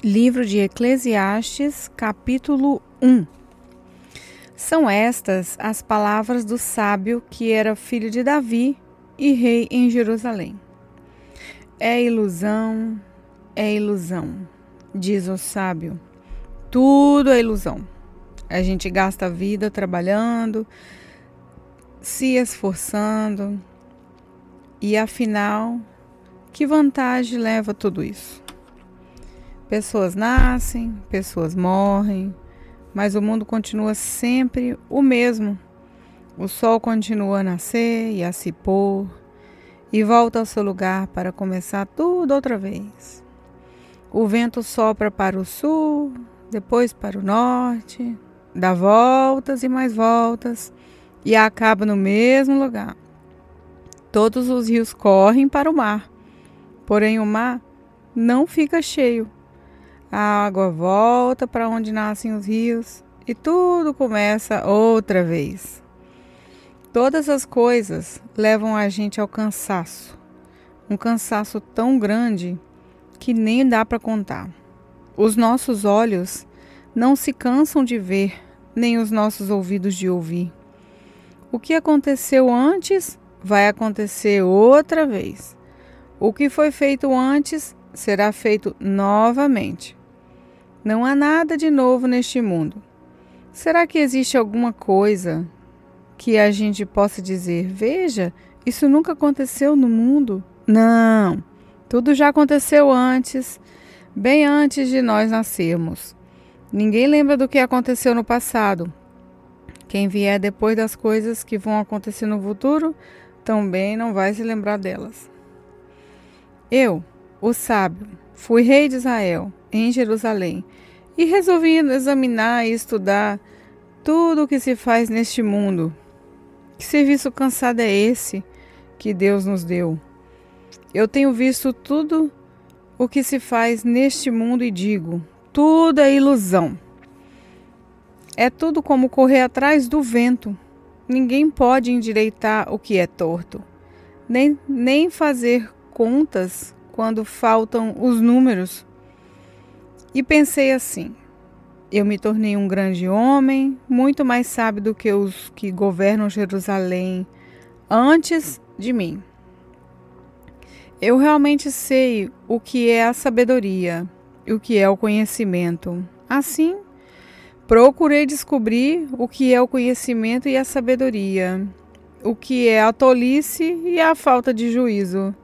Livro de Eclesiastes, capítulo 1. São estas as palavras do sábio que era filho de Davi e rei em Jerusalém. É ilusão, diz o sábio. Tudo é ilusão. A gente gasta a vida trabalhando, se esforçando, e afinal, que vantagem leva tudo isso? Pessoas nascem, pessoas morrem, mas o mundo continua sempre o mesmo. O sol continua a nascer e a se pôr, e volta ao seu lugar para começar tudo outra vez. O vento sopra para o sul, depois para o norte, dá voltas e mais voltas, e acaba no mesmo lugar. Todos os rios correm para o mar, porém o mar não fica cheio. A água volta para onde nascem os rios e tudo começa outra vez. Todas as coisas levam a gente ao cansaço. Um cansaço tão grande que nem dá para contar. Os nossos olhos não se cansam de ver, nem os nossos ouvidos de ouvir. O que aconteceu antes vai acontecer outra vez. O que foi feito antes será feito novamente. Não há nada de novo neste mundo. Será que existe alguma coisa que a gente possa dizer, veja, isso nunca aconteceu no mundo? Não, tudo já aconteceu antes, bem antes de nós nascermos. Ninguém lembra do que aconteceu no passado. Quem vier depois das coisas que vão acontecer no futuro, também não vai se lembrar delas. Eu, o sábio, fui rei de Israel, em Jerusalém, e resolvi examinar e estudar tudo o que se faz neste mundo. Que serviço cansado é esse que Deus nos deu? Eu tenho visto tudo o que se faz neste mundo e digo, tudo é ilusão. É tudo como correr atrás do vento. Ninguém pode endireitar o que é torto, nem fazer contas quando faltam os números. E pensei assim, eu me tornei um grande homem, muito mais sábio do que os que governam Jerusalém antes de mim. Eu realmente sei o que é a sabedoria e o que é o conhecimento. Assim, procurei descobrir o que é o conhecimento e a sabedoria, o que é a tolice e a falta de juízo.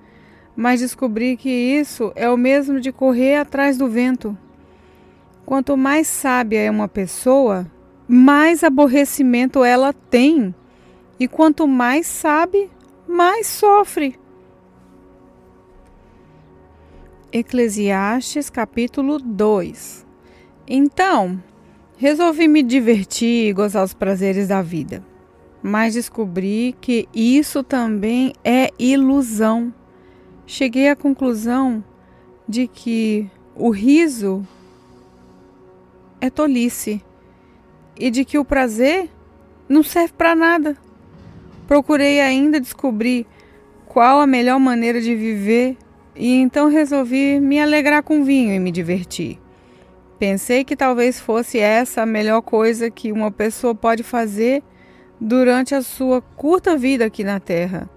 Mas descobri que isso é o mesmo de correr atrás do vento. Quanto mais sábia é uma pessoa, mais aborrecimento ela tem. E quanto mais sabe, mais sofre. Eclesiastes capítulo 2. Então, resolvi me divertir e gozar os prazeres da vida. Mas descobri que isso também é ilusão. Cheguei à conclusão de que o riso é tolice e de que o prazer não serve para nada. Procurei ainda descobrir qual a melhor maneira de viver e então resolvi me alegrar com vinho e me divertir. Pensei que talvez fosse essa a melhor coisa que uma pessoa pode fazer durante a sua curta vida aqui na Terra.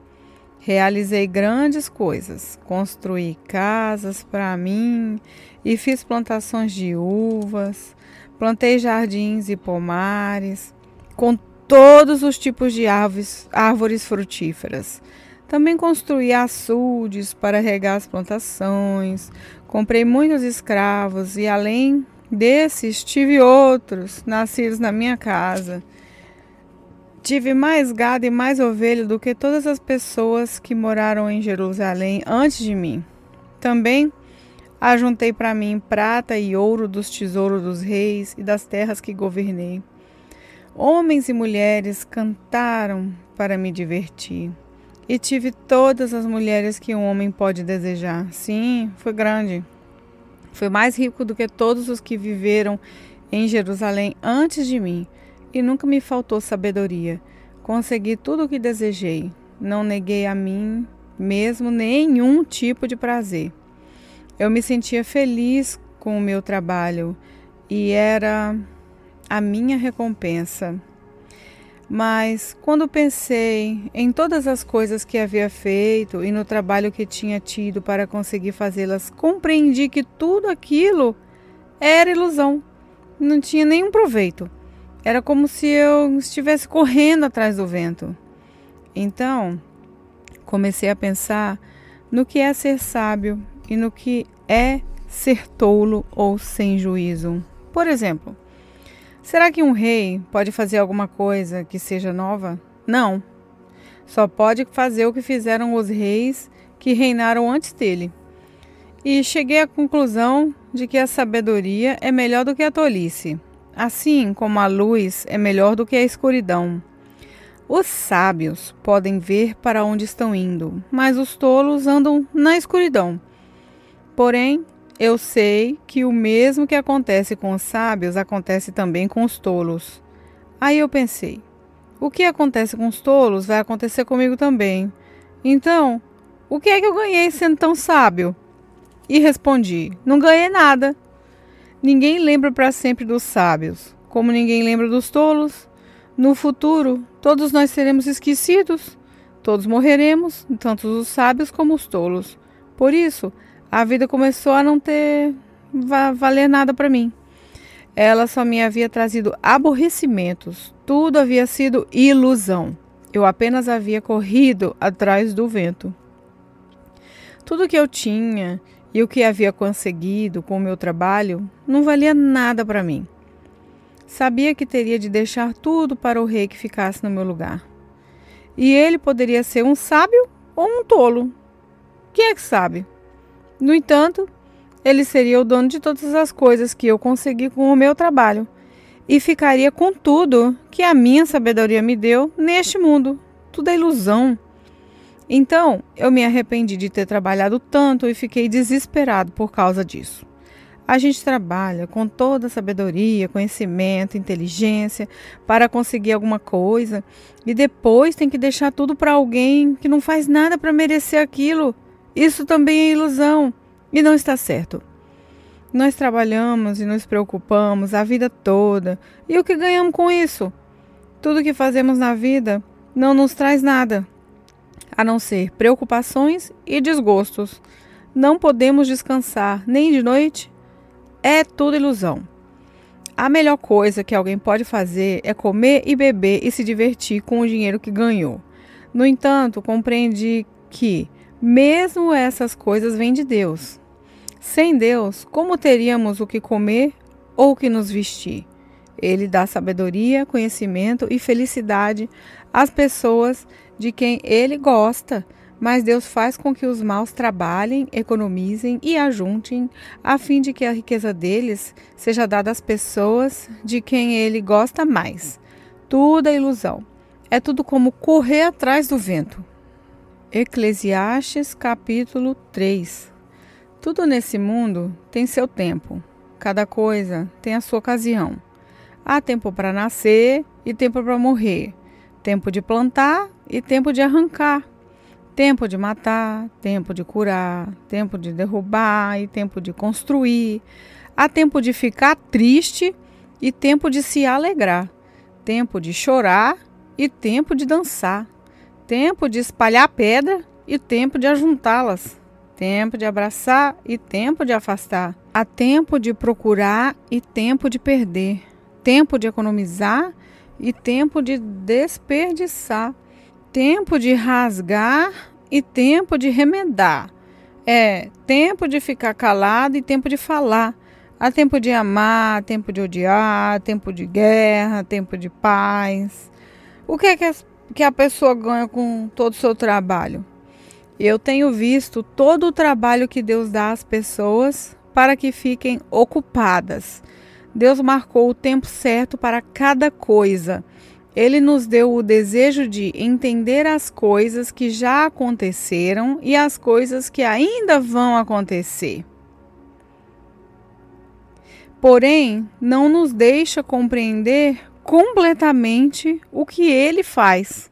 Realizei grandes coisas, construí casas para mim e fiz plantações de uvas, plantei jardins e pomares, com todos os tipos de árvores frutíferas. Também construí açudes para regar as plantações, comprei muitos escravos e além desses tive outros nascidos na minha casa. Tive mais gado e mais ovelha do que todas as pessoas que moraram em Jerusalém antes de mim. Também ajuntei para mim prata e ouro dos tesouros dos reis e das terras que governei. Homens e mulheres cantaram para me divertir. E tive todas as mulheres que um homem pode desejar. Sim, foi grande. Foi mais rico do que todos os que viveram em Jerusalém antes de mim. E nunca me faltou sabedoria. Consegui tudo o que desejei. Não neguei a mim mesmo nenhum tipo de prazer. Eu me sentia feliz com o meu trabalho e era a minha recompensa. Mas quando pensei em todas as coisas que havia feito e no trabalho que tinha tido para conseguir fazê-las, compreendi que tudo aquilo era ilusão. Não tinha nenhum proveito. Era como se eu estivesse correndo atrás do vento. Então, comecei a pensar no que é ser sábio e no que é ser tolo ou sem juízo. Por exemplo, será que um rei pode fazer alguma coisa que seja nova? Não. Só pode fazer o que fizeram os reis que reinaram antes dele. E cheguei à conclusão de que a sabedoria é melhor do que a tolice, assim como a luz é melhor do que a escuridão. Os sábios podem ver para onde estão indo, mas os tolos andam na escuridão. Porém, eu sei que o mesmo que acontece com os sábios acontece também com os tolos. Aí eu pensei, o que acontece com os tolos vai acontecer comigo também. Então, o que é que eu ganhei sendo tão sábio? E respondi, não ganhei nada. Ninguém lembra para sempre dos sábios, como ninguém lembra dos tolos. No futuro, todos nós seremos esquecidos. Todos morreremos, tanto os sábios como os tolos. Por isso, a vida começou a não valer nada para mim. Ela só me havia trazido aborrecimentos. Tudo havia sido ilusão. Eu apenas havia corrido atrás do vento. Tudo que eu tinha e o que havia conseguido com o meu trabalho não valia nada para mim. Sabia que teria de deixar tudo para o rei que ficasse no meu lugar. E ele poderia ser um sábio ou um tolo. Quem é que sabe? No entanto, ele seria o dono de todas as coisas que eu consegui com o meu trabalho e ficaria com tudo que a minha sabedoria me deu neste mundo. Tudo é ilusão. Então, eu me arrependi de ter trabalhado tanto e fiquei desesperado por causa disso. A gente trabalha com toda a sabedoria, conhecimento, inteligência para conseguir alguma coisa e depois tem que deixar tudo para alguém que não faz nada para merecer aquilo. Isso também é ilusão e não está certo. Nós trabalhamos e nos preocupamos a vida toda e o que ganhamos com isso? Tudo que fazemos na vida não nos traz nada, a não ser preocupações e desgostos. Não podemos descansar nem de noite. É tudo ilusão. A melhor coisa que alguém pode fazer é comer e beber e se divertir com o dinheiro que ganhou. No entanto, compreendi que mesmo essas coisas vêm de Deus. Sem Deus, como teríamos o que comer ou o que nos vestir? Ele dá sabedoria, conhecimento e felicidade às pessoas de quem Ele gosta. Mas Deus faz com que os maus trabalhem, economizem e ajuntem, a fim de que a riqueza deles seja dada às pessoas de quem Ele gosta mais. Tudo é ilusão. É tudo como correr atrás do vento. Eclesiastes capítulo 3. Tudo nesse mundo tem seu tempo. Cada coisa tem a sua ocasião. Há tempo para nascer e tempo para morrer. Tempo de plantar e tempo de arrancar. Tempo de matar, tempo de curar, tempo de derrubar e tempo de construir. Há tempo de ficar triste e tempo de se alegrar. Tempo de chorar e tempo de dançar. Tempo de espalhar pedra e tempo de ajuntá-las. Tempo de abraçar e tempo de afastar. Há tempo de procurar e tempo de perder. Tempo de economizar e tempo de desperdiçar. Tempo de rasgar e tempo de remendar. É tempo de ficar calado e tempo de falar. Há tempo de amar, tempo de odiar, tempo de guerra, tempo de paz. O que é que a pessoa ganha com todo o seu trabalho? Eu tenho visto todo o trabalho que Deus dá às pessoas para que fiquem ocupadas. Deus marcou o tempo certo para cada coisa. Ele nos deu o desejo de entender as coisas que já aconteceram e as coisas que ainda vão acontecer. Porém, não nos deixa compreender completamente o que ele faz.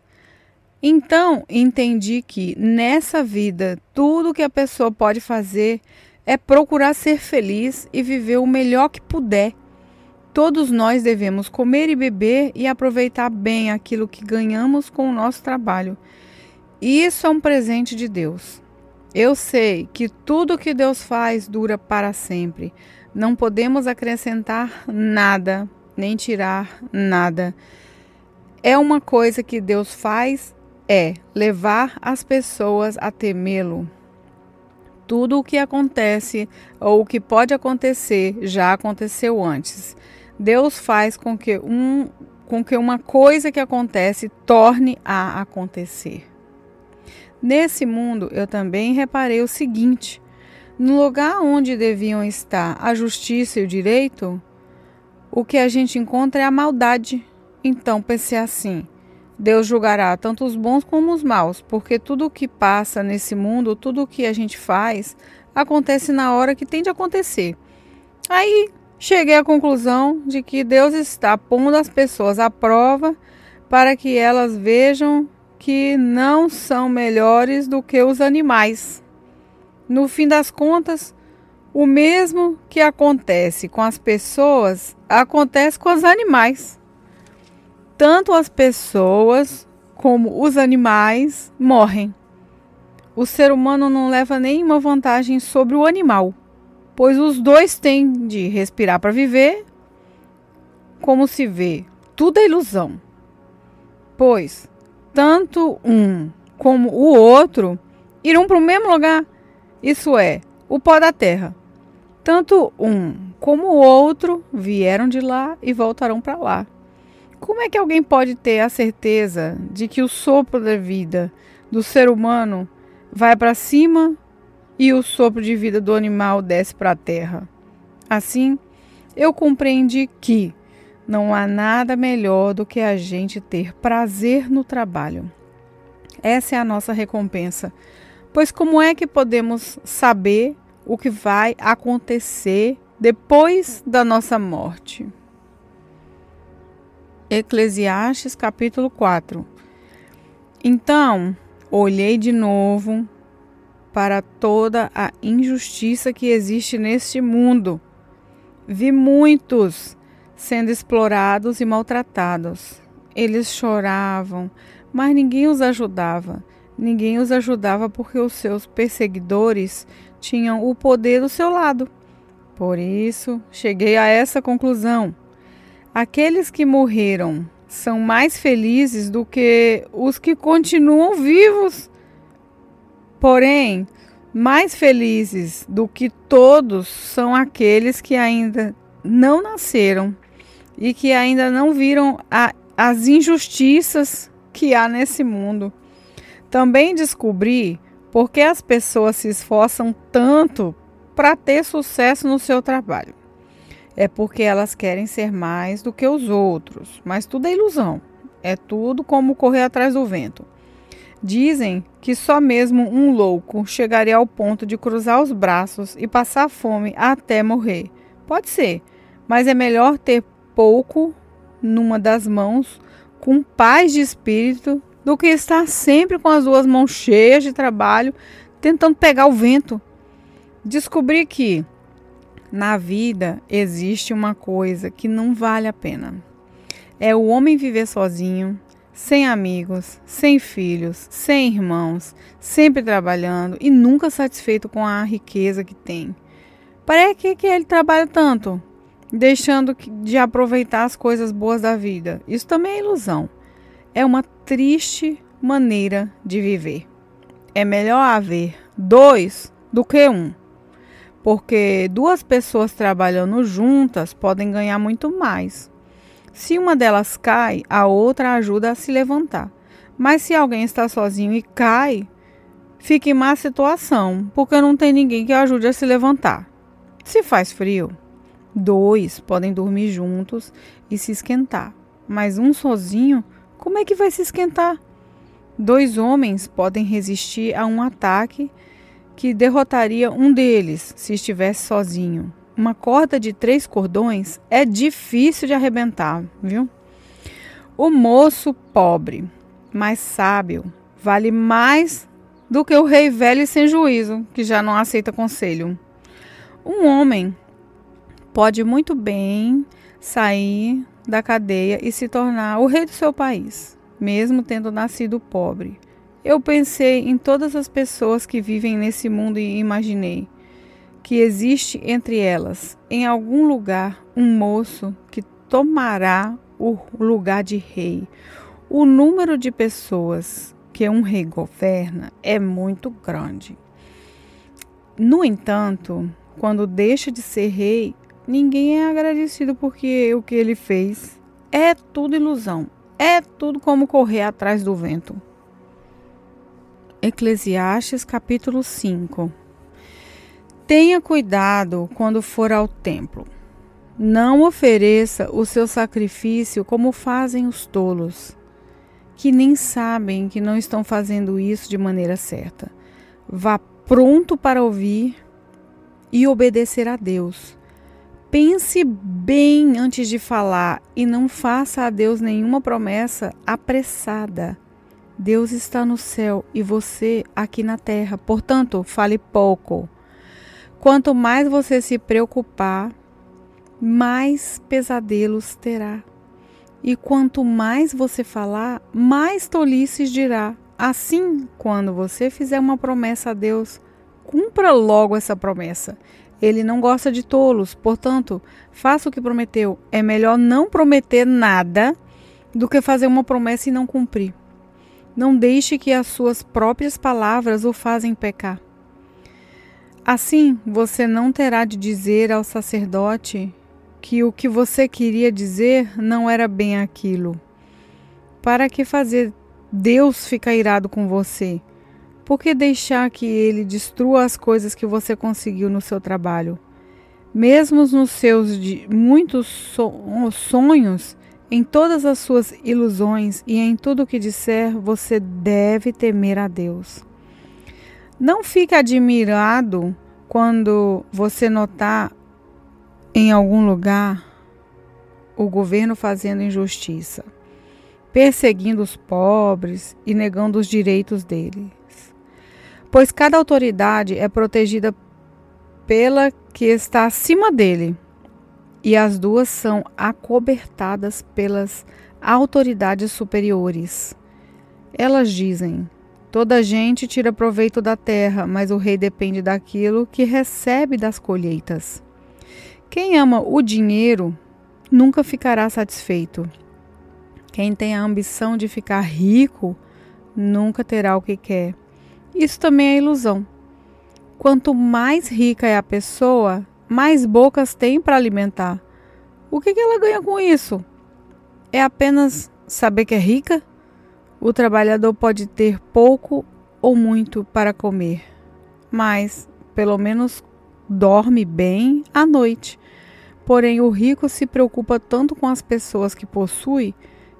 Então, entendi que nessa vida, tudo que a pessoa pode fazer é procurar ser feliz e viver o melhor que puder. Todos nós devemos comer e beber e aproveitar bem aquilo que ganhamos com o nosso trabalho. Isso é um presente de Deus. Eu sei que tudo que Deus faz dura para sempre. Não podemos acrescentar nada, nem tirar nada. É uma coisa que Deus faz, é levar as pessoas a temê-lo. Tudo o que acontece ou o que pode acontecer já aconteceu antes. Deus faz com que uma coisa que acontece torne a acontecer. Nesse mundo, eu também reparei o seguinte: no lugar onde deviam estar a justiça e o direito, o que a gente encontra é a maldade. Então pensei assim: Deus julgará tanto os bons como os maus, porque tudo o que passa nesse mundo, tudo o que a gente faz, acontece na hora que tem de acontecer. Aí cheguei à conclusão de que Deus está pondo as pessoas à prova para que elas vejam que não são melhores do que os animais. No fim das contas, o mesmo que acontece com as pessoas, acontece com os animais. Tanto as pessoas como os animais morrem. O ser humano não leva nenhuma vantagem sobre o animal, pois os dois têm de respirar para viver. Como se vê, tudo é ilusão. Pois tanto um como o outro irão para o mesmo lugar, isso é, o pó da terra. Tanto um como o outro vieram de lá e voltarão para lá. Como é que alguém pode ter a certeza de que o sopro da vida do ser humano vai para cima e o sopro de vida do animal desce para a terra? Assim, eu compreendi que não há nada melhor do que a gente ter prazer no trabalho. Essa é a nossa recompensa. Pois como é que podemos saber o que vai acontecer depois da nossa morte? Eclesiastes capítulo 4. Então, olhei de novo para toda a injustiça que existe neste mundo. Vi muitos sendo explorados e maltratados. Eles choravam, mas ninguém os ajudava. Ninguém os ajudava porque os seus perseguidores tinham o poder do seu lado. Por isso, cheguei a essa conclusão. Aqueles que morreram são mais felizes do que os que continuam vivos. Porém, mais felizes do que todos são aqueles que ainda não nasceram e que ainda não viram as injustiças que há nesse mundo. Também descobri por que as pessoas se esforçam tanto para ter sucesso no seu trabalho. É porque elas querem ser mais do que os outros, mas tudo é ilusão. É tudo como correr atrás do vento. Dizem que só mesmo um louco chegaria ao ponto de cruzar os braços e passar fome até morrer. Pode ser, mas é melhor ter pouco numa das mãos, com paz de espírito, do que estar sempre com as duas mãos cheias de trabalho, tentando pegar o vento. Descobri que na vida existe uma coisa que não vale a pena. É o homem viver sozinho, sem amigos, sem filhos, sem irmãos, sempre trabalhando e nunca satisfeito com a riqueza que tem. Para que ele trabalha tanto, deixando de aproveitar as coisas boas da vida? Isso também é ilusão. É uma triste maneira de viver. É melhor haver dois do que um. Porque duas pessoas trabalhando juntas podem ganhar muito mais. Se uma delas cai, a outra ajuda a se levantar. Mas se alguém está sozinho e cai, fica em má situação, porque não tem ninguém que ajude a se levantar. Se faz frio, dois podem dormir juntos e se esquentar. Mas um sozinho, como é que vai se esquentar? Dois homens podem resistir a um ataque que derrotaria um deles se estivesse sozinho. Uma corda de 3 cordões é difícil de arrebentar, viu? O moço pobre, mas sábio, vale mais do que o rei velho e sem juízo, que já não aceita conselho. Um homem pode muito bem sair da cadeia e se tornar o rei do seu país, mesmo tendo nascido pobre. Eu pensei em todas as pessoas que vivem nesse mundo e imaginei que existe entre elas, em algum lugar, um moço que tomará o lugar de rei. O número de pessoas que um rei governa é muito grande. No entanto, quando deixa de ser rei, ninguém é agradecido porque o que ele fez é tudo ilusão. É tudo como correr atrás do vento. Eclesiastes capítulo 5. Tenha cuidado quando for ao templo. Não ofereça o seu sacrifício como fazem os tolos, que nem sabem que não estão fazendo isso de maneira certa. Vá pronto para ouvir e obedecer a Deus. Pense bem antes de falar e não faça a Deus nenhuma promessa apressada. Deus está no céu e você aqui na terra, portanto, fale pouco. Quanto mais você se preocupar, mais pesadelos terá. E quanto mais você falar, mais tolices dirá. Assim, quando você fizer uma promessa a Deus, cumpra logo essa promessa. Ele não gosta de tolos, portanto, faça o que prometeu. É melhor não prometer nada do que fazer uma promessa e não cumprir. Não deixe que as suas próprias palavras o fazem pecar. Assim, você não terá de dizer ao sacerdote que o que você queria dizer não era bem aquilo. Para que fazer Deus ficar irado com você? Por que deixar que ele destrua as coisas que você conseguiu no seu trabalho? Mesmo nos seus muitos sonhos, em todas as suas ilusões e em tudo o que disser, você deve temer a Deus. Não fique admirado quando você notar em algum lugar o governo fazendo injustiça, perseguindo os pobres e negando os direitos deles. Pois cada autoridade é protegida pela que está acima dele, e as duas são acobertadas pelas autoridades superiores. Elas dizem: toda gente tira proveito da terra, mas o rei depende daquilo que recebe das colheitas. Quem ama o dinheiro nunca ficará satisfeito. Quem tem a ambição de ficar rico nunca terá o que quer. Isso também é ilusão. Quanto mais rica é a pessoa, mais bocas tem para alimentar. O que ela ganha com isso? É apenas saber que é rica? O trabalhador pode ter pouco ou muito para comer, mas pelo menos dorme bem à noite. Porém, o rico se preocupa tanto com as pessoas que possui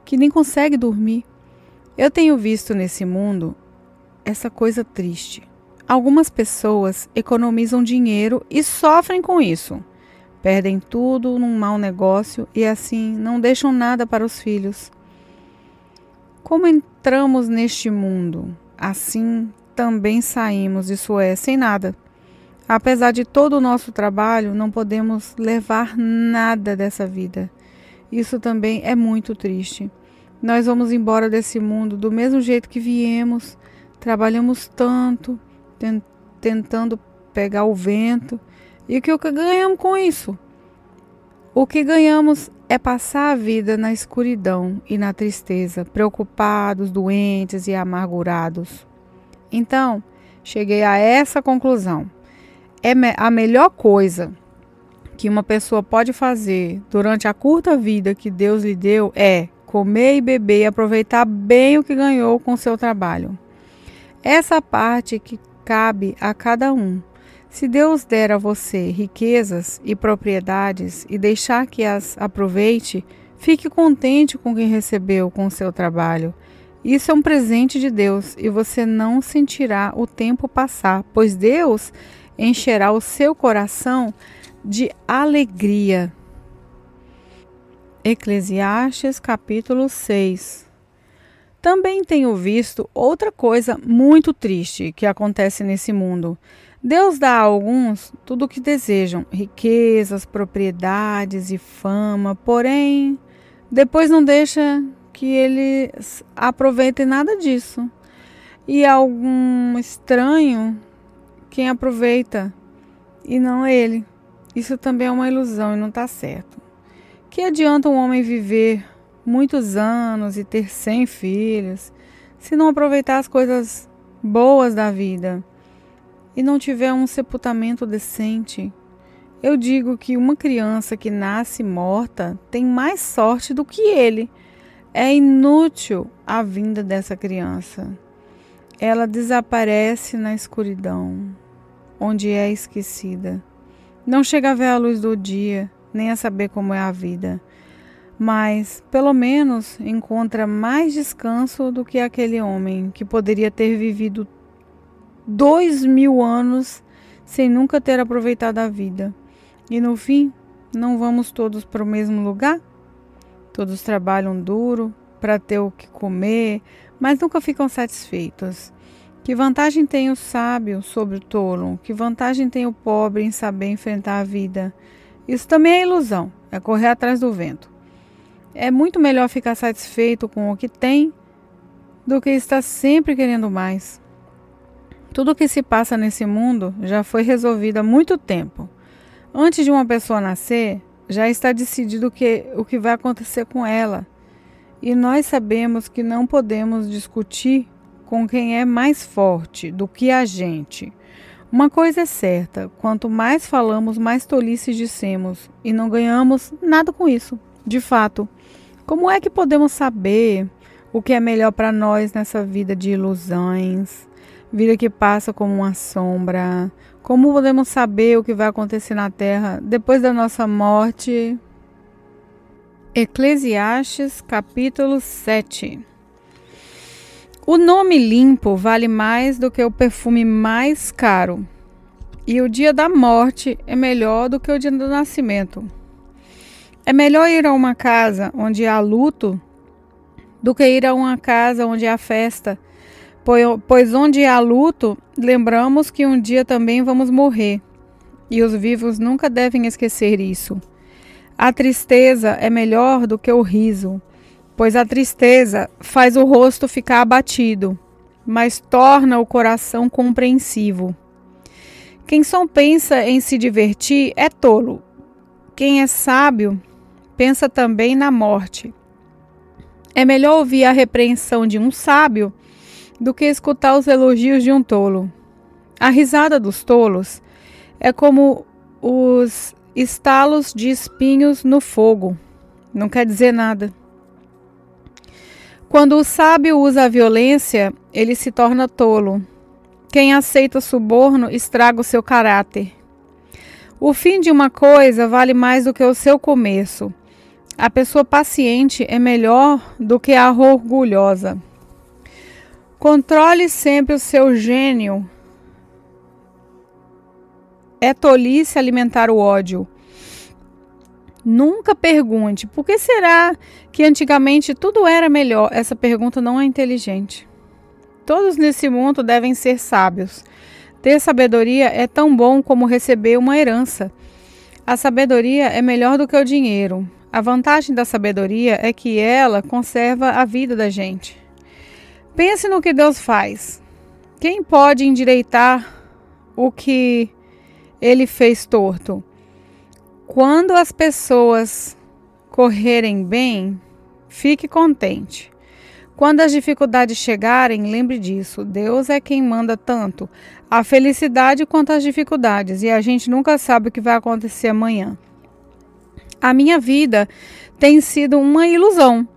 que nem consegue dormir. Eu tenho visto nesse mundo essa coisa triste. Algumas pessoas economizam dinheiro e sofrem com isso. Perdem tudo num mau negócio e assim não deixam nada para os filhos. Como entramos neste mundo, assim também saímos, isso é, sem nada. Apesar de todo o nosso trabalho, não podemos levar nada dessa vida. Isso também é muito triste. Nós vamos embora desse mundo do mesmo jeito que viemos. Trabalhamos tanto, tentando pegar o vento. E o que ganhamos com isso? O que ganhamos é passar a vida na escuridão e na tristeza, preocupados, doentes e amargurados. Então, cheguei a essa conclusão. A melhor coisa que uma pessoa pode fazer durante a curta vida que Deus lhe deu é comer e beber e aproveitar bem o que ganhou com o seu trabalho. Essa parte que cabe a cada um. Se Deus der a você riquezas e propriedades e deixar que as aproveite, fique contente com o que recebeu com o seu trabalho. Isso é um presente de Deus e você não sentirá o tempo passar, pois Deus encherá o seu coração de alegria. Eclesiastes capítulo 6. Também tenho visto outra coisa muito triste que acontece nesse mundo. Deus dá a alguns tudo o que desejam, riquezas, propriedades e fama, porém, depois não deixa que eles aproveitem nada disso. E algum estranho quem aproveita e não ele. Isso também é uma ilusão e não está certo. Que adianta um homem viver muitos anos e ter 100 filhos se não aproveitar as coisas boas da vida e não tiver um sepultamento decente? Eu digo que uma criança que nasce morta tem mais sorte do que ele. É inútil a vinda dessa criança. Ela desaparece na escuridão, onde é esquecida. Não chega a ver a luz do dia, nem a saber como é a vida. Mas, pelo menos, encontra mais descanso do que aquele homem que poderia ter vivido 2000 anos sem nunca ter aproveitado a vida. E no fim, não vamos todos para o mesmo lugar? Todos trabalham duro para ter o que comer, mas nunca ficam satisfeitos. Que vantagem tem o sábio sobre o tolo? Que vantagem tem o pobre em saber enfrentar a vida? Isso também é ilusão, é correr atrás do vento. É muito melhor ficar satisfeito com o que tem do que estar sempre querendo mais. Tudo o que se passa nesse mundo já foi resolvido há muito tempo. Antes de uma pessoa nascer, já está decidido o que vai acontecer com ela. E nós sabemos que não podemos discutir com quem é mais forte do que a gente. Uma coisa é certa, quanto mais falamos, mais tolices dissemos, e não ganhamos nada com isso. De fato, como é que podemos saber o que é melhor para nós nessa vida de ilusões, vida que passa como uma sombra? Como podemos saber o que vai acontecer na Terra depois da nossa morte? Eclesiastes, capítulo 7. O nome limpo vale mais do que o perfume mais caro, e o dia da morte é melhor do que o dia do nascimento. É melhor ir a uma casa onde há luto do que ir a uma casa onde há festa, pois onde há luto, lembramos que um dia também vamos morrer, e os vivos nunca devem esquecer isso. A tristeza é melhor do que o riso, pois a tristeza faz o rosto ficar abatido, mas torna o coração compreensivo. Quem só pensa em se divertir é tolo. Quem é sábio pensa também na morte. É melhor ouvir a repreensão de um sábio do que escutar os elogios de um tolo. A risada dos tolos é como os estalos de espinhos no fogo. Não quer dizer nada. Quando o sábio usa a violência, ele se torna tolo. Quem aceita suborno estraga o seu caráter. O fim de uma coisa vale mais do que o seu começo. A pessoa paciente é melhor do que a orgulhosa. Controle sempre o seu gênio. É tolice alimentar o ódio. Nunca pergunte, por que será que antigamente tudo era melhor? Essa pergunta não é inteligente. Todos nesse mundo devem ser sábios. Ter sabedoria é tão bom como receber uma herança. A sabedoria é melhor do que o dinheiro. A vantagem da sabedoria é que ela conserva a vida da gente. Pense no que Deus faz. Quem pode endireitar o que Ele fez torto? Quando as pessoas correrem bem, fique contente. Quando as dificuldades chegarem, lembre disso. Deus é quem manda tanto a felicidade quanto as dificuldades. E a gente nunca sabe o que vai acontecer amanhã. A minha vida tem sido uma ilusão.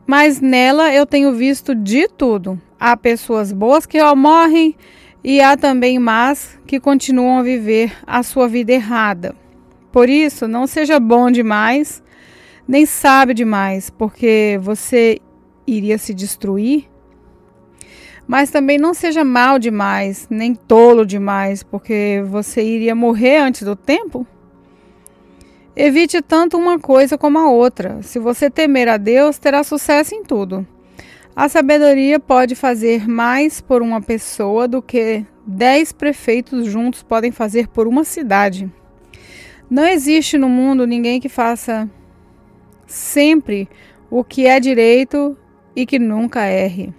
Mas nela eu tenho visto de tudo. Há pessoas boas que morrem e há também más que continuam a viver a sua vida errada. Por isso, não seja bom demais, nem sábio demais, porque você iria se destruir. Mas também não seja mal demais, nem tolo demais, porque você iria morrer antes do tempo. Evite tanto uma coisa como a outra. Se você temer a Deus, terá sucesso em tudo. A sabedoria pode fazer mais por uma pessoa do que 10 prefeitos juntos podem fazer por uma cidade. Não existe no mundo ninguém que faça sempre o que é direito e que nunca erre.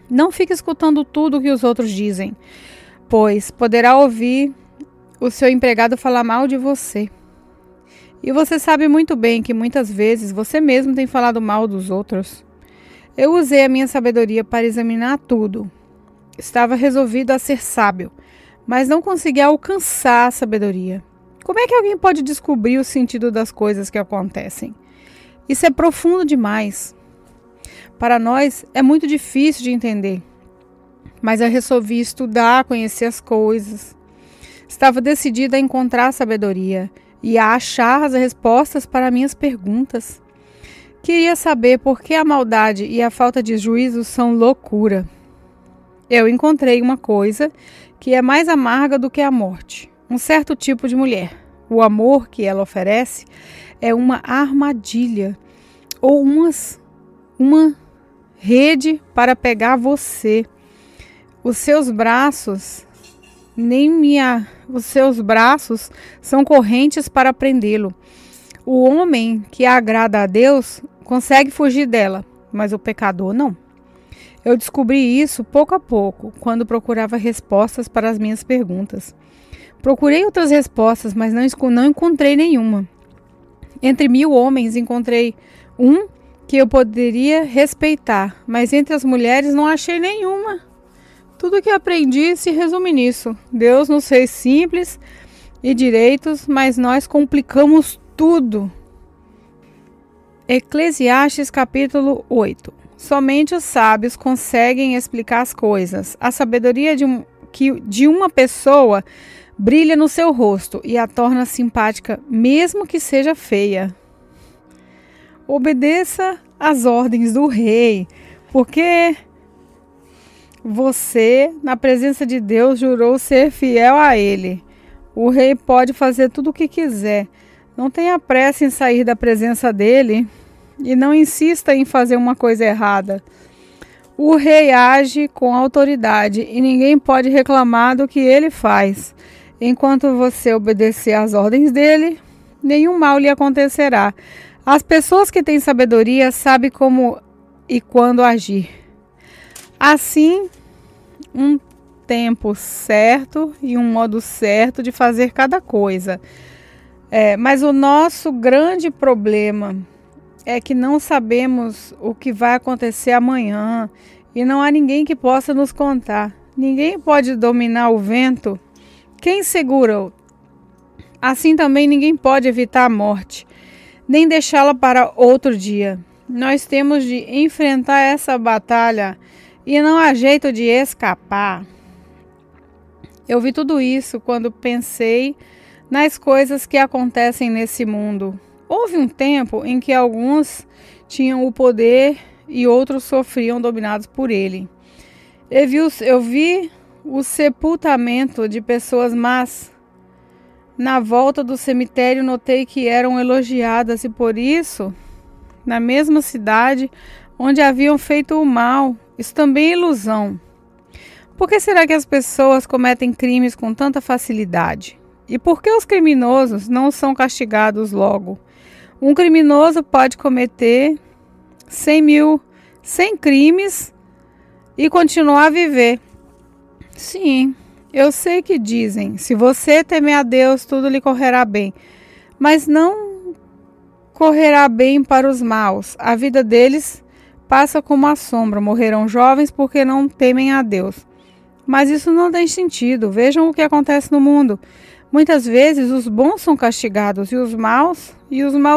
Não fique escutando tudo o que os outros dizem, pois poderá ouvir o seu empregado falar mal de você. E você sabe muito bem que muitas vezes você mesmo tem falado mal dos outros. Eu usei a minha sabedoria para examinar tudo. Estava resolvido a ser sábio, mas não conseguia alcançar a sabedoria. Como é que alguém pode descobrir o sentido das coisas que acontecem? Isso é profundo demais. Para nós é muito difícil de entender. Mas eu resolvi estudar, conhecer as coisas. Estava decidida a encontrar a sabedoria e a achar as respostas para minhas perguntas. Queria saber por que a maldade e a falta de juízo são loucura. Eu encontrei uma coisa que é mais amarga do que a morte. Um certo tipo de mulher. O amor que ela oferece é uma armadilha ou uma rede para pegar você. Os seus braços são correntes para prendê-lo. O homem que agrada a Deus consegue fugir dela, mas o pecador não. Eu descobri isso pouco a pouco, quando procurava respostas para as minhas perguntas. Procurei outras respostas, mas não encontrei nenhuma. Entre 1000 homens, encontrei um que eu poderia respeitar, mas entre as mulheres não achei nenhuma. Tudo que aprendi se resume nisso. Deus nos fez simples e direitos, mas nós complicamos tudo. Eclesiastes capítulo 8. Somente os sábios conseguem explicar as coisas. A sabedoria de uma pessoa brilha no seu rosto e a torna simpática, mesmo que seja feia. Obedeça às ordens do rei, porque você, na presença de Deus, jurou ser fiel a ele. O rei pode fazer tudo o que quiser. Não tenha pressa em sair da presença dele e não insista em fazer uma coisa errada. O rei age com autoridade e ninguém pode reclamar do que ele faz. Enquanto você obedecer às ordens dele, nenhum mal lhe acontecerá. As pessoas que têm sabedoria sabem como e quando agir. Assim, um tempo certo e um modo certo de fazer cada coisa. Mas o nosso grande problema é que não sabemos o que vai acontecer amanhã e não há ninguém que possa nos contar. Ninguém pode dominar o vento. Quem segura-o? Assim também ninguém pode evitar a morte, nem deixá-la para outro dia. Nós temos de enfrentar essa batalha e não há jeito de escapar. Eu vi tudo isso quando pensei nas coisas que acontecem nesse mundo. Houve um tempo em que alguns tinham o poder e outros sofriam dominados por ele. Eu vi o sepultamento de pessoas más. Na volta do cemitério notei que eram elogiadas e por isso, na mesma cidade onde haviam feito o mal, isso também é ilusão. Por que será que as pessoas cometem crimes com tanta facilidade? E por que os criminosos não são castigados logo? Um criminoso pode cometer 100 crimes e continuar a viver. Sim, eu sei que dizem, se você temer a Deus, tudo lhe correrá bem. Mas não correrá bem para os maus. A vida deles passa como a sombra. Morrerão jovens porque não temem a Deus. Mas isso não tem sentido. Vejam o que acontece no mundo. Muitas vezes os bons são castigados e os maus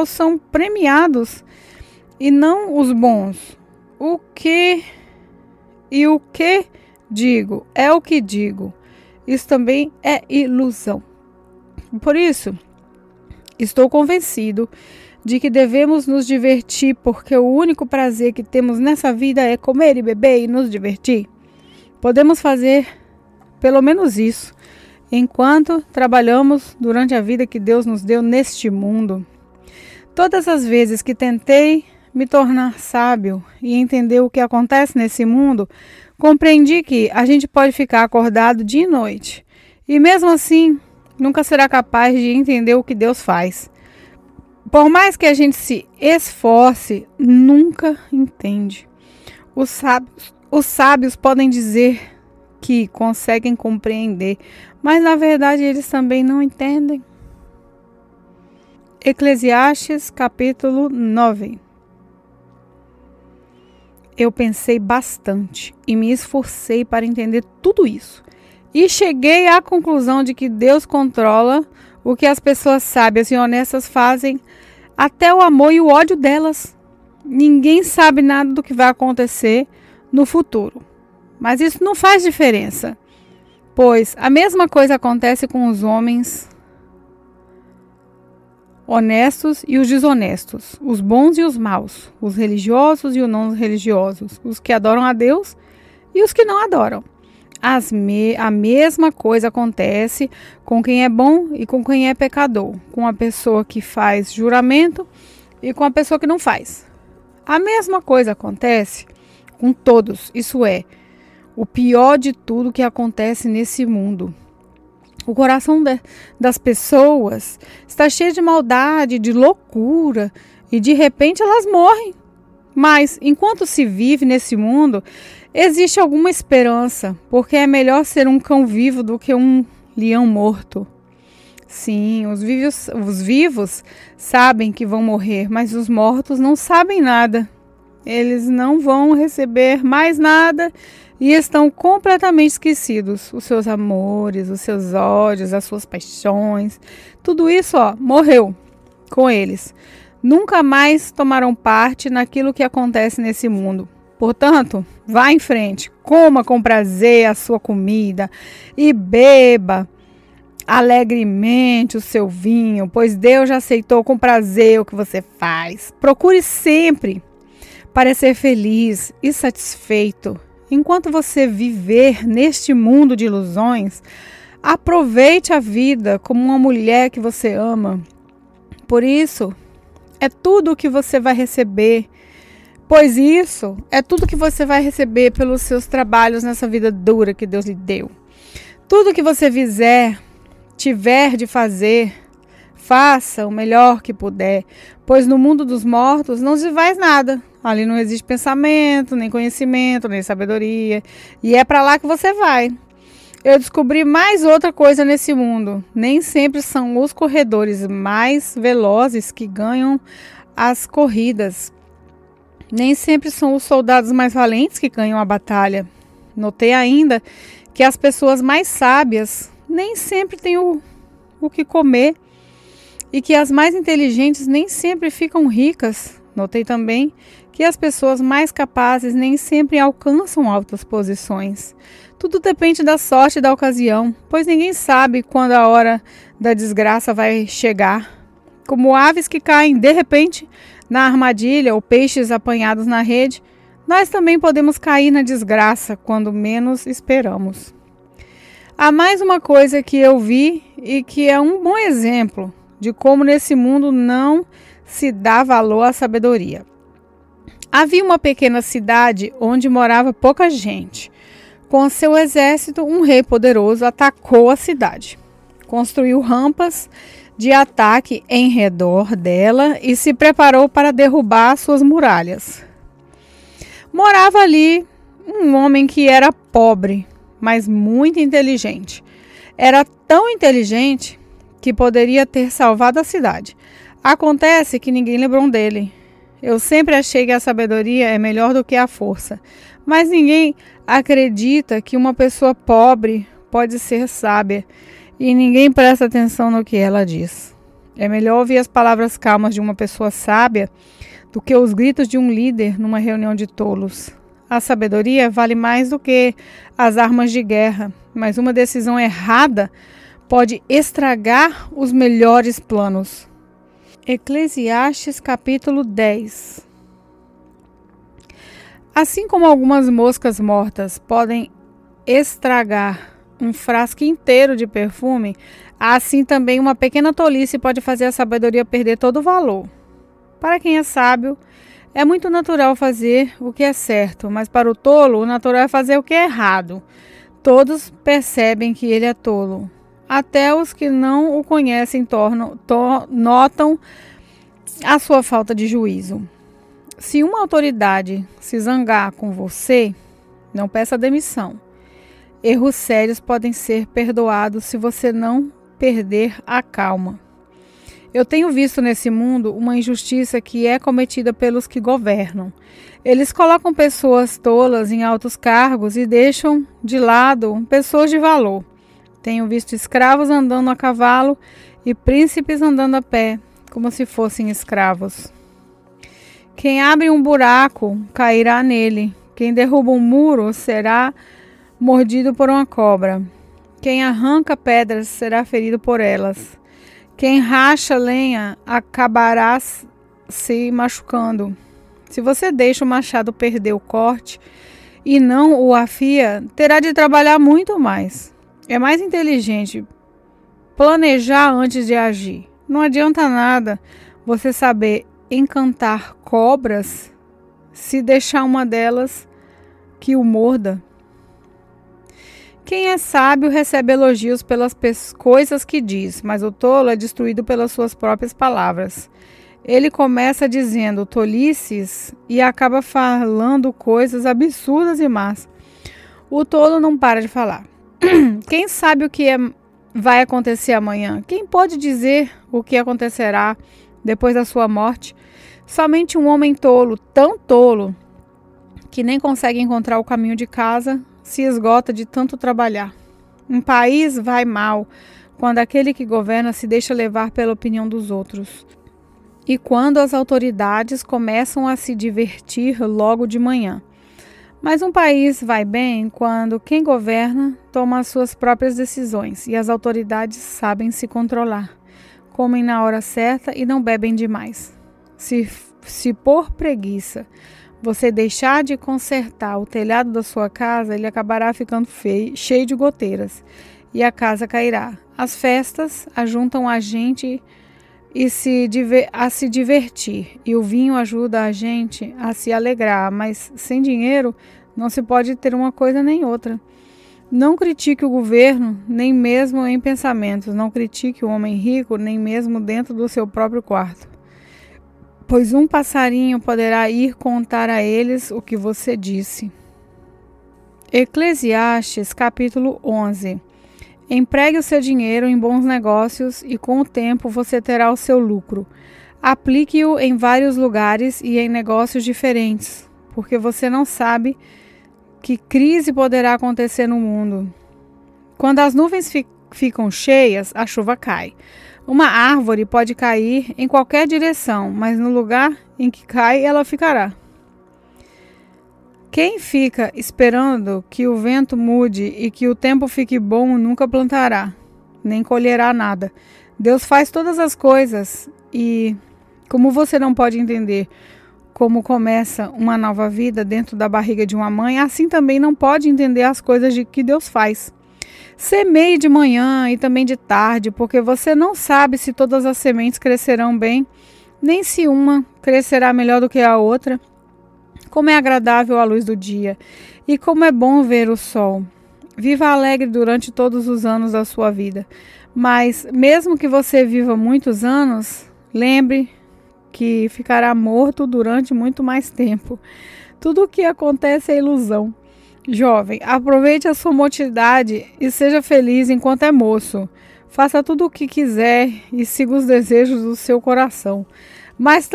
são premiados e não os bons. O que digo é o que digo. Isso também é ilusão. Por isso, estou convencido de que devemos nos divertir, porque o único prazer que temos nessa vida é comer e beber e nos divertir. Podemos fazer pelo menos isso enquanto trabalhamos durante a vida que Deus nos deu neste mundo. Todas as vezes que tentei me tornar sábio e entender o que acontece nesse mundo, compreendi que a gente pode ficar acordado dia e noite e mesmo assim nunca será capaz de entender o que Deus faz. Por mais que a gente se esforce, nunca entende. Os sábios podem dizer que conseguem compreender, mas na verdade eles também não entendem. Eclesiastes capítulo 9. Eu pensei bastante e me esforcei para entender tudo isso. E cheguei à conclusão de que Deus controla o que as pessoas sábias e honestas fazem, até o amor e o ódio delas. Ninguém sabe nada do que vai acontecer no futuro. Mas isso não faz diferença, pois a mesma coisa acontece com os homens honestos e os desonestos, os bons e os maus, os religiosos e os não religiosos, os que adoram a Deus e os que não adoram. A mesma coisa acontece com quem é bom e com quem é pecador, com a pessoa que faz juramento e com a pessoa que não faz. A mesma coisa acontece com todos, isso é, o pior de tudo que acontece nesse mundo. O coração das pessoas está cheio de maldade, de loucura, e de repente elas morrem. Mas, enquanto se vive nesse mundo, existe alguma esperança, porque é melhor ser um cão vivo do que um leão morto. Sim, os vivos sabem que vão morrer, mas os mortos não sabem nada. Eles não vão receber mais nada e estão completamente esquecidos. Os seus amores, os seus ódios, as suas paixões, tudo isso, morreu com eles. Nunca mais tomaram parte naquilo que acontece nesse mundo. Portanto, vá em frente, coma com prazer a sua comida e beba alegremente o seu vinho, pois Deus já aceitou com prazer o que você faz. Procure sempre parecer feliz e satisfeito. Enquanto você viver neste mundo de ilusões, aproveite a vida como uma mulher que você ama. Por isso, é tudo o que você vai receber, pois isso é tudo que você vai receber pelos seus trabalhos nessa vida dura que Deus lhe deu. Tudo que você tiver de fazer, faça o melhor que puder, pois no mundo dos mortos não se faz nada. Ali não existe pensamento, nem conhecimento, nem sabedoria, e é para lá que você vai. Eu descobri mais outra coisa nesse mundo. Nem sempre são os corredores mais velozes que ganham as corridas. Nem sempre são os soldados mais valentes que ganham a batalha. Notei ainda que as pessoas mais sábias nem sempre têm o que comer e que as mais inteligentes nem sempre ficam ricas. Notei também que as pessoas mais capazes nem sempre alcançam altas posições. Tudo depende da sorte e da ocasião, pois ninguém sabe quando a hora da desgraça vai chegar. Como aves que caem de repente na armadilha ou peixes apanhados na rede, nós também podemos cair na desgraça quando menos esperamos. Há mais uma coisa que eu vi e que é um bom exemplo de como nesse mundo não se dá valor à sabedoria. Havia uma pequena cidade onde morava pouca gente. Com seu exército, um rei poderoso atacou a cidade. Construiu rampas de ataque em redor dela e se preparou para derrubar suas muralhas. Morava ali um homem que era pobre, mas muito inteligente. Era tão inteligente que poderia ter salvado a cidade. Acontece que ninguém lembrou dele. Eu sempre achei que a sabedoria é melhor do que a força, mas ninguém acredita que uma pessoa pobre pode ser sábia e ninguém presta atenção no que ela diz. É melhor ouvir as palavras calmas de uma pessoa sábia do que os gritos de um líder numa reunião de tolos. A sabedoria vale mais do que as armas de guerra, mas uma decisão errada pode estragar os melhores planos. Eclesiastes capítulo 10. Assim como algumas moscas mortas podem estragar um frasco inteiro de perfume, assim também uma pequena tolice pode fazer a sabedoria perder todo o valor. Para quem é sábio, É muito natural fazer o que é certo, mas para o tolo, o natural é fazer o que é errado. Todos percebem que ele é tolo. Até os que não o conhecem notam a sua falta de juízo. Se uma autoridade se zangar com você, não peça demissão. Erros sérios podem ser perdoados se você não perder a calma. Eu tenho visto nesse mundo uma injustiça que é cometida pelos que governam. Eles colocam pessoas tolas em altos cargos e deixam de lado pessoas de valor. Tenho visto escravos andando a cavalo e príncipes andando a pé, como se fossem escravos. Quem abre um buraco cairá nele. Quem derruba um muro será mordido por uma cobra. Quem arranca pedras será ferido por elas. Quem racha lenha acabará se machucando. Se você deixa o machado perder o corte e não o afia, terá de trabalhar muito mais. É mais inteligente planejar antes de agir. Não adianta nada você saber encantar cobras se deixar uma delas que o morda. Quem é sábio recebe elogios pelas coisas que diz, mas o tolo é destruído pelas suas próprias palavras. Ele começa dizendo tolices e acaba falando coisas absurdas e más. O tolo não para de falar. Quem sabe o que vai acontecer amanhã? Quem pode dizer o que acontecerá depois da sua morte? Somente um homem tolo, tão tolo, que nem consegue encontrar o caminho de casa, se esgota de tanto trabalhar. Um país vai mal quando aquele que governa se deixa levar pela opinião dos outros. E quando as autoridades começam a se divertir logo de manhã. Mas um país vai bem quando quem governa toma as suas próprias decisões e as autoridades sabem se controlar. Comem na hora certa e não bebem demais. Se por preguiça você deixar de consertar o telhado da sua casa, ele acabará ficando cheio de goteiras e a casa cairá. As festas ajuntam a gente a se divertir e o vinho ajuda a gente a se alegrar, mas sem dinheiro não se pode ter uma coisa nem outra. Não critique o governo, nem mesmo em pensamentos. Não critique o homem rico, nem mesmo dentro do seu próprio quarto. Pois um passarinho poderá ir contar a eles o que você disse. Eclesiastes, capítulo 11. Empregue o seu dinheiro em bons negócios e com o tempo você terá o seu lucro. Aplique-o em vários lugares e em negócios diferentes, porque você não sabe que crise poderá acontecer no mundo. Quando as nuvens ficam cheias, a chuva cai. Uma árvore pode cair em qualquer direção, mas no lugar em que cai, ela ficará. Quem fica esperando que o vento mude e que o tempo fique bom nunca plantará, nem colherá nada. Deus faz todas as coisas e, como você não pode entender como começa uma nova vida dentro da barriga de uma mãe, assim também não pode entender as coisas que Deus faz. Semeie de manhã e também de tarde, porque você não sabe se todas as sementes crescerão bem, nem se uma crescerá melhor do que a outra. Como é agradável a luz do dia, e como é bom ver o sol. Viva alegre durante todos os anos da sua vida. Mas, mesmo que você viva muitos anos, lembre que ficará morto durante muito mais tempo. Tudo o que acontece é ilusão. Jovem, aproveite a sua mocidade e seja feliz enquanto é moço. Faça tudo o que quiser e siga os desejos do seu coração. Mas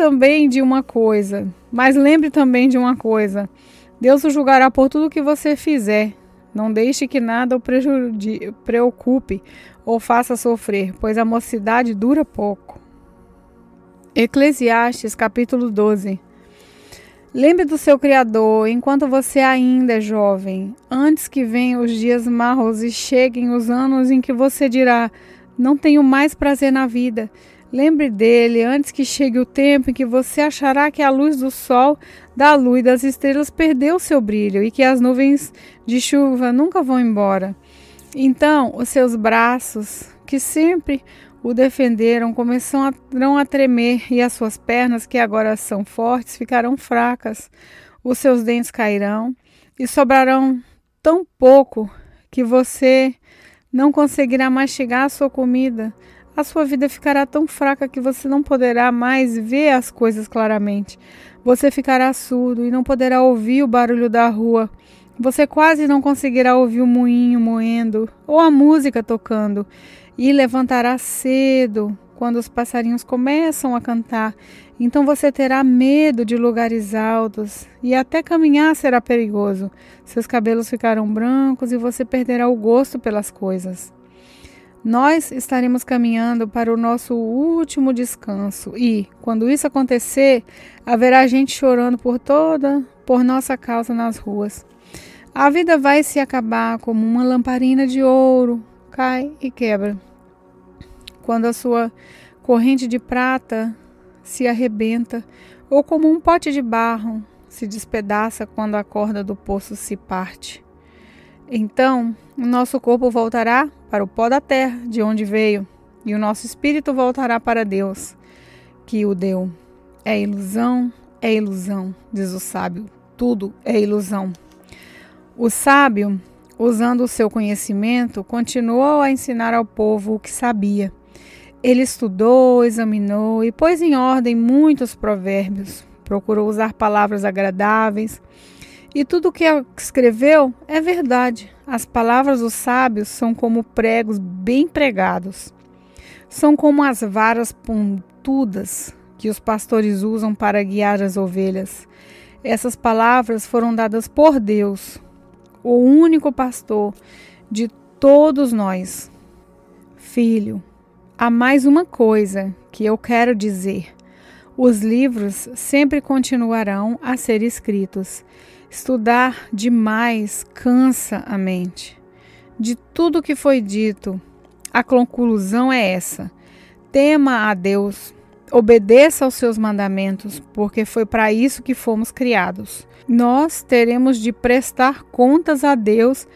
lembre também de uma coisa. Deus o julgará por tudo o que você fizer. Não deixe que nada o preocupe ou faça sofrer, pois a mocidade dura pouco. Eclesiastes, capítulo 12. Lembre do seu Criador enquanto você ainda é jovem, antes que venham os dias maus e cheguem os anos em que você dirá, não tenho mais prazer na vida. Lembre dele antes que chegue o tempo em que você achará que a luz do sol, da lua e das estrelas perdeu seu brilho e que as nuvens de chuva nunca vão embora. Então, os seus braços, que sempre o defenderam começarão a tremer e as suas pernas, que agora são fortes, ficarão fracas. Os seus dentes cairão e sobrarão tão pouco que você não conseguirá mastigar a sua comida. A sua vida ficará tão fraca que você não poderá mais ver as coisas claramente. Você ficará surdo e não poderá ouvir o barulho da rua. Você quase não conseguirá ouvir o moinho moendo ou a música tocando. E levantará cedo quando os passarinhos começam a cantar. Então você terá medo de lugares altos e até caminhar será perigoso. Seus cabelos ficarão brancos e você perderá o gosto pelas coisas. Nós estaremos caminhando para o nosso último descanso e, quando isso acontecer, haverá gente chorando por nossa causa nas ruas. A vida vai se acabar como uma lamparina de ouro, cai e quebra. Quando a sua corrente de prata se arrebenta, ou como um pote de barro se despedaça quando a corda do poço se parte. Então, o nosso corpo voltará para o pó da terra, de onde veio, e o nosso espírito voltará para Deus, que o deu. É ilusão, diz o sábio. Tudo é ilusão. O sábio, usando o seu conhecimento, continuou a ensinar ao povo o que sabia. Ele estudou, examinou e pôs em ordem muitos provérbios. Procurou usar palavras agradáveis. E tudo o que escreveu é verdade. As palavras dos sábios são como pregos bem pregados. São como as varas pontudas que os pastores usam para guiar as ovelhas. Essas palavras foram dadas por Deus, o único pastor de todos nós. Filho, há mais uma coisa que eu quero dizer. Os livros sempre continuarão a ser escritos. Estudar demais cansa a mente. De tudo que foi dito, a conclusão é essa: tema a Deus, obedeça aos seus mandamentos, porque foi para isso que fomos criados. Nós teremos de prestar contas a Deus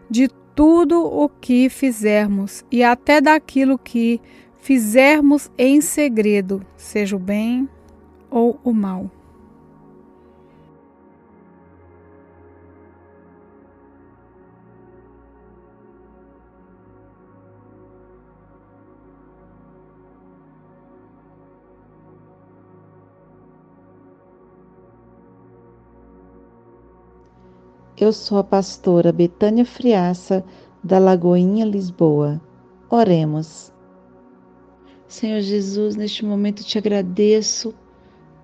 de tudo o que fizermos e até daquilo que fizermos em segredo, seja o bem ou o mal. Eu sou a pastora Betânia Friaça, da Lagoinha, Lisboa. Oremos. Senhor Jesus, neste momento te agradeço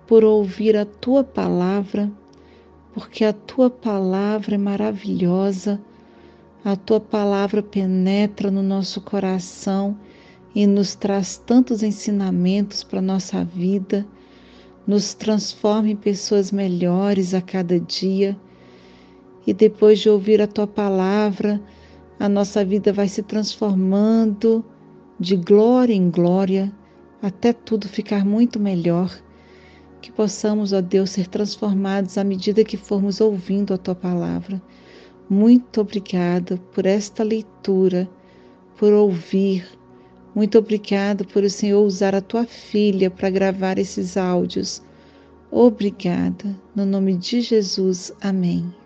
por ouvir a Tua palavra, porque a Tua palavra é maravilhosa, a Tua palavra penetra no nosso coração e nos traz tantos ensinamentos para a nossa vida, nos transforma em pessoas melhores a cada dia. E depois de ouvir a Tua palavra, a nossa vida vai se transformando de glória em glória, até tudo ficar muito melhor. Que possamos, ó Deus, ser transformados à medida que formos ouvindo a Tua palavra. Muito obrigada por esta leitura, por ouvir. Muito obrigada por o Senhor usar a Tua filha para gravar esses áudios. Obrigada. No nome de Jesus. Amém.